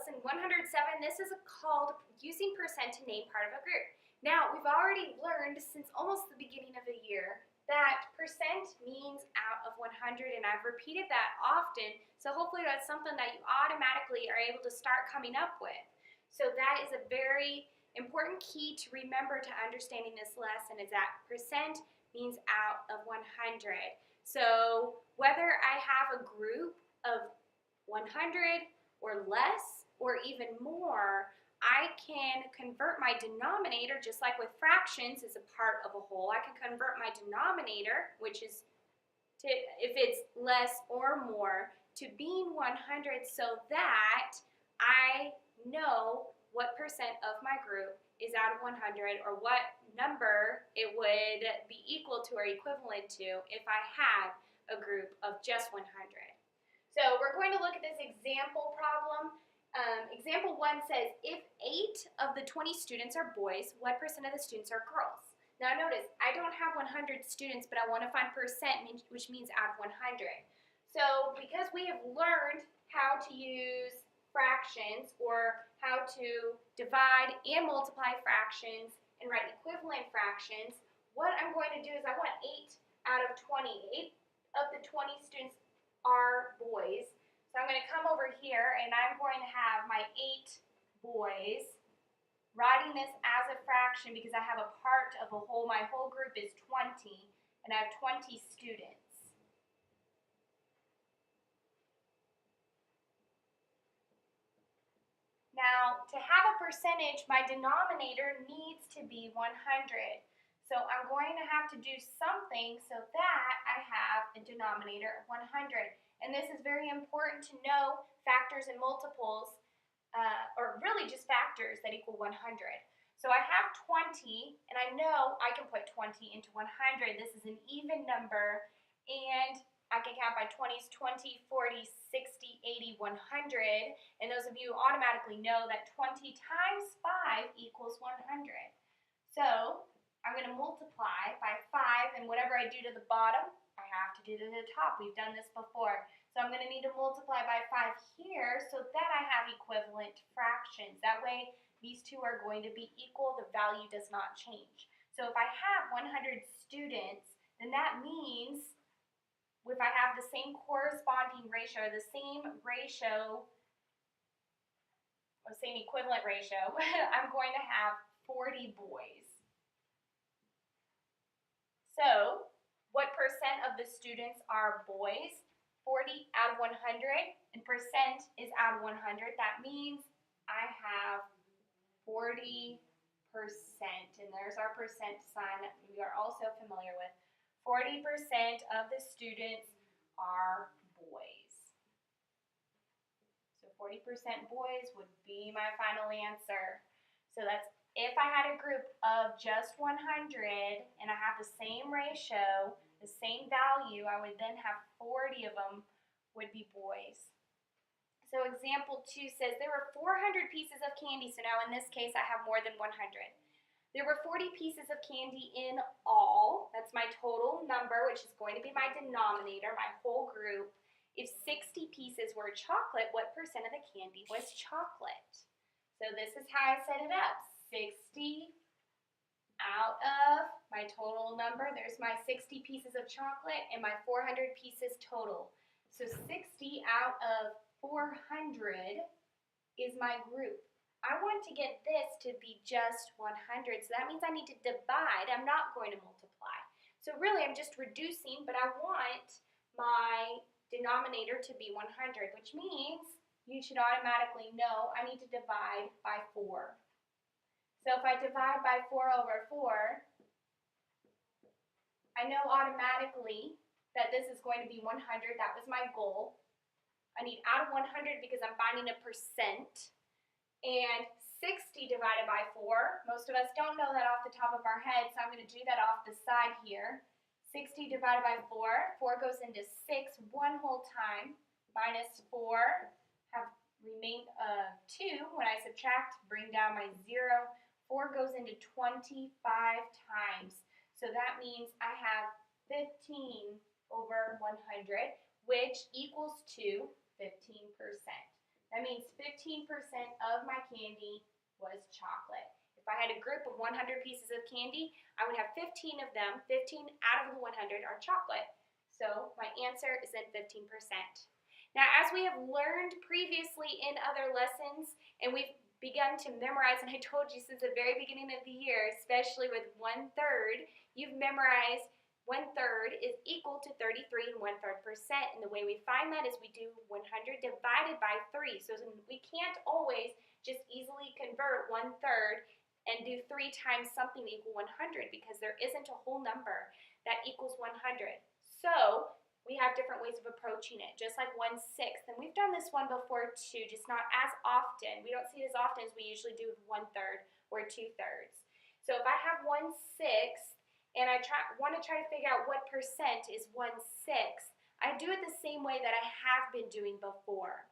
lesson 107. This is called using percent to name part of a group. Now, we've already learned since almost the beginning of the year that percent means out of 100, and I've repeated that often, so hopefully that's something that you automatically are able to start coming up with. So that is a very important key to remember to understanding this lesson, is that percent means out of 100. So whether I have a group of 100 or less or even more, I can convert my denominator, just like with fractions is a part of a whole. I can convert my denominator, which is if it's less or more, to being 100, so that I know what percent of my group is out of 100, or what number it would be equal to or equivalent to if I had a group of just 100. So we're going to look at this example problem. Example 1 says, if 8 of the 20 students are boys, what percent of the students are girls? Now notice, I don't have 100 students, but I want to find percent, which means out of 100. So because we have learned how to use fractions, or how to divide and multiply fractions and write equivalent fractions, what I'm going to do is I want 8 out of 20. 8 of the 20 students are boys. So I'm going to come over here and I'm going to have my 8 boys, writing this as a fraction because I have a part of a whole. My whole group is 20 and I have 20 students. Now, to have a percentage, my denominator needs to be 100. So I'm going to have to do something so that I have a denominator of 100. And this is very important to know factors and multiples, or really just factors that equal 100. So I have 20, and I know I can put 20 into 100. This is an even number, and I can count by 20s, 20, 40, 60, 80, 100. And those of you automatically know that 20 times 5 equals 100. So I'm going to multiply by 5, and whatever I do to the bottom, I have to do to the top. We've done this before. So I'm going to need to multiply by 5 here so that I have equivalent fractions. That way, these two are going to be equal. The value does not change. So if I have 100 students, then that means if I have the same corresponding ratio, the same ratio, or same equivalent ratio, I'm going to have 40 boys. So, what percent of the students are boys? 40 out of 100, and percent is out of 100. That means I have 40%, and there's our percent sign that we are also familiar with. 40% of the students are boys. So 40% boys would be my final answer. So that's if I had a group of just 100 and I have the same ratio, the same value, I would then have 40 of them would be boys. So example 2 says there were 400 pieces of candy. So now in this case I have more than 100. There were 40 pieces of candy in all. That's my total number, which is going to be my denominator, my whole group. If 60 pieces were chocolate, what percent of the candy was chocolate? So this is how I set it up. 60 out of my total number. There's my 60 pieces of chocolate and my 400 pieces total. So 60 out of 400 is my group. I want to get this to be just 100, so that means I need to divide. I'm not going to multiply. So really I'm just reducing, but I want my denominator to be 100, which means you should automatically know I need to divide by 4. So if I divide by 4 over 4, I know automatically that this is going to be 100. That was my goal. I need out of 100 because I'm finding a percent. And 60 divided by 4, most of us don't know that off the top of our head, so I'm going to do that off the side here. 60 divided by 4, 4 goes into 6 one whole time, minus 4, have remain 2. When I subtract, bring down my 0. 4 goes into 25 times. So that means I have 15 over 100, which equals to 15%. That means 15% of my candy was chocolate. If I had a group of 100 pieces of candy, I would have 15 of them, 15 out of the 100 are chocolate. So my answer is then 15%. Now, as we have learned previously in other lessons, and we've begun to memorize, and I told you since the very beginning of the year, especially with 1/3, you've memorized 1/3 is equal to 33 1/3%. And the way we find that is we do 100 divided by 3. So we can't always just easily convert 1/3 and do 3 times something to equal 100 because there isn't a whole number that equals 100. So we have different ways of approaching it, just like 1/6. And we've done this one before too, just not as often. We don't see it as often as we usually do with 1/3 or 2/3. So if I have 1/6 and I want to try to figure out what percent is 1/6, I do it the same way that I have been doing before.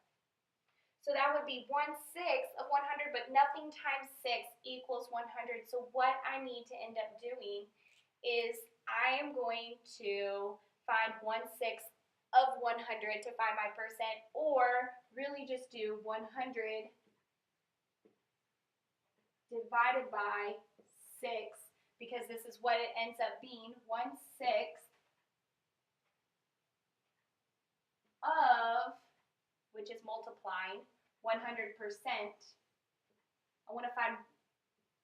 So that would be 1/6 of 100, but nothing times 6 equals 100. So what I need to end up doing is I am going to find 1/6 of 100 to find my percent, or really just do 100 divided by 6, because this is what it ends up being, 1/6 of, which is multiplying 100%. I want to find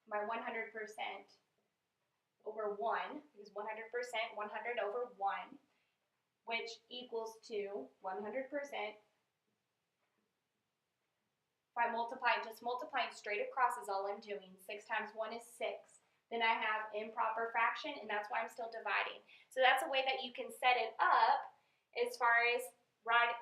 my 100% over 1, because 100%, 100 over 1, which equals to 100%. If I multiply, just multiplying straight across is all I'm doing. 6 times 1 is 6. Then I have improper fraction, and that's why I'm still dividing. So that's a way that you can set it up as far as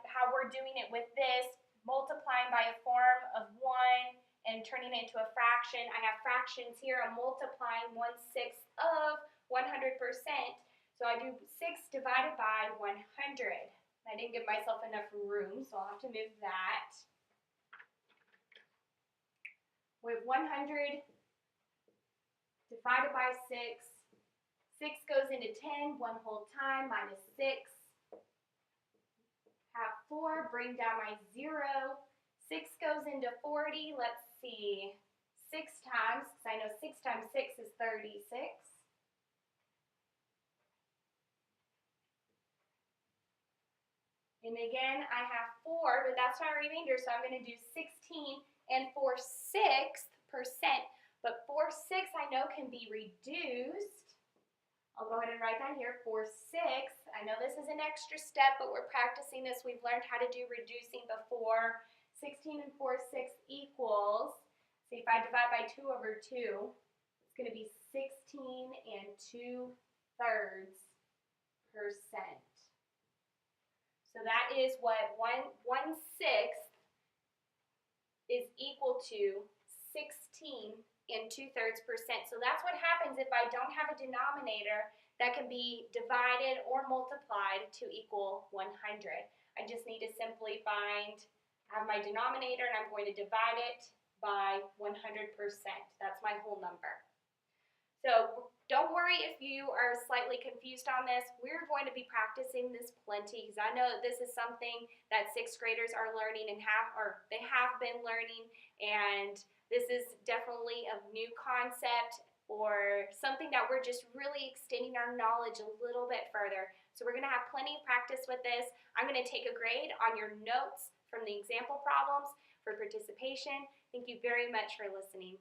how we're doing it with this, multiplying by a form of 1 and turning it into a fraction. I have fractions here. I'm multiplying 1/6 of 100%. So I do 6 divided by 100. I didn't give myself enough room, so I'll have to move that. With 100 divided by 6, 6 goes into 10 one whole time, minus 6. Have 4, bring down my 0. 6 goes into 40, let's see, 6 times, because I know 6 times 6 is 36. And again, I have 4, but that's my remainder, so I'm going to do 16 and 4/6%. But 4/6 I know can be reduced. I'll go ahead and write that here, 4/6. I know this is an extra step, but we're practicing this. We've learned how to do reducing before. 16 and 4/6 equals, see if I divide by 2 over 2, it's going to be 16 and 2/3%. So that is what 1/6 is equal to 16 and 2/3%. So that's what happens if I don't have a denominator that can be divided or multiplied to equal 100. I just need to simply have my denominator, and I'm going to divide it by 100%. That's my whole number. So don't worry if you are slightly confused on this. We're going to be practicing this plenty, because I know that this is something that 6th graders are learning and they have been learning, and this is definitely a new concept or something that we're just really extending our knowledge a little bit further. So we're going to have plenty of practice with this. I'm going to take a grade on your notes from the example problems for participation. Thank you very much for listening.